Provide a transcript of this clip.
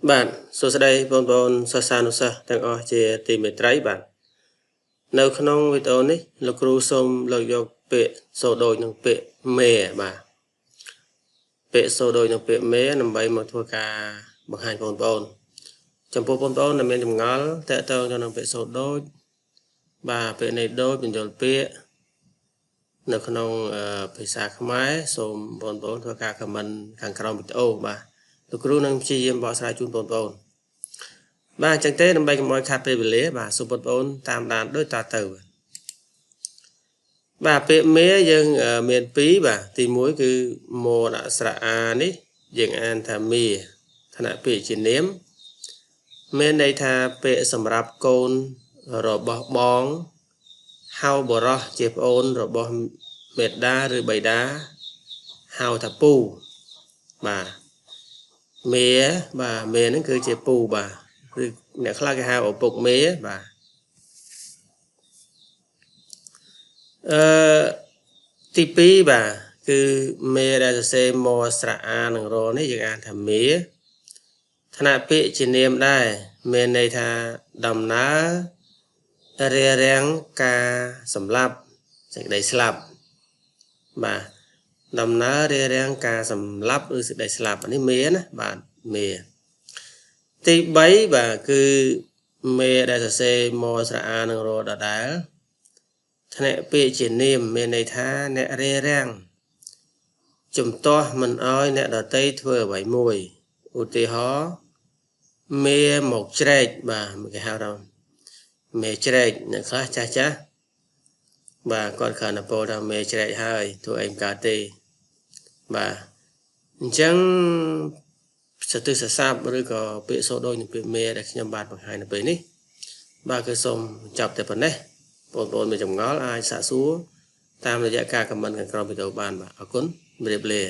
Bạn, số đây bon bon sa sa no saទាំងអស់ជាទីមេត្រីបាទនៅក្នុងវីដេអូនេះលោកគ្រូសូមលើកយកពាក្យសូដូចនឹងពាក្យមេបាទពាក្យសូដូចនឹងពាក្យមេដើម្បីមកធ្វើការបង្ហាញបងប្អូនចំពោះបងប្អូនដែលមានចម្ងល់តើតើទៅនឹងពាក្យសូដូចបាទពាក្យនេះដូចបញ្យលពាក្យនៅក្នុងភាសាខ្មែរសូមបងប្អូនធ្វើការខមមិនខាងក្រោមវីដេអូបាទលោកគ្រូនឹងព្យាយាមបកស្រាយជូនបងប្អូនបាទអញ្ចឹងទេដើម្បីកុំឲ្យខាតពេលវេលាបាទសូមបងប្អូនតាមដានដូចតទៅបាទពាក្យមេយើងមាន2បាទទី1គឺម៉ូនអក្សរអានេះយើងអានថាមេឋានៈពាក្យជានាមមានន័យថាពាក្យសម្រាប់កូនរបស់បងហៅបរោះជាប្អូនរបស់មេដាឬបិតាហៅថាពូបាទមេបាទមេហ្នឹងគឺជាពូបាទឬអ្នកខ្លះគេហៅឪពុកមេបាទទី2បាទគឺមេដែលសរសេរមកស្រៈអានិងរនេះយើងអានថាមេឋានៈពាក្យជានាមដែរមានន័យថាដំណើររារាំងការសម្លាប់សេចក្តីស្លាប់បាទដំណើររារាំងការសម្លាប់ឬសេចក្តីស្លាប់នេះមេណាបាទមេទី3បាទគឺមេដែលសរសេរមកស្រៈអានិងរដដែលថ្នាក់ពាក្យជានាមមានន័យថាអ្នករារាំងជំទាស់មិនអោយអ្នកដតីធ្វើអ្វីមួយឧទាហរណ៍មេមកជ្រែកបាទគេហៅថាមេជ្រែកអ្នកខ្លះចាស់បាទគាត់គ្រាន់តែពោលថាមេជ្រែកហើយធ្វើអីមិនកើតទេបាទអញ្ចឹងសទិសសាស្ត្រឬក៏ពាក្យសូដូចនឹងពាក្យមេដែលខ្ញុំបានបង្ហាញនៅពេលនេះបាទគឺសូមចាប់តែប៉ុណ្ណេះបងប្អូនមានចម្ងល់អាចសាកសួរតាមរយៈការខមមិនខាងក្រោមវីដេអូបានបាទអរគុណជម្រាបលា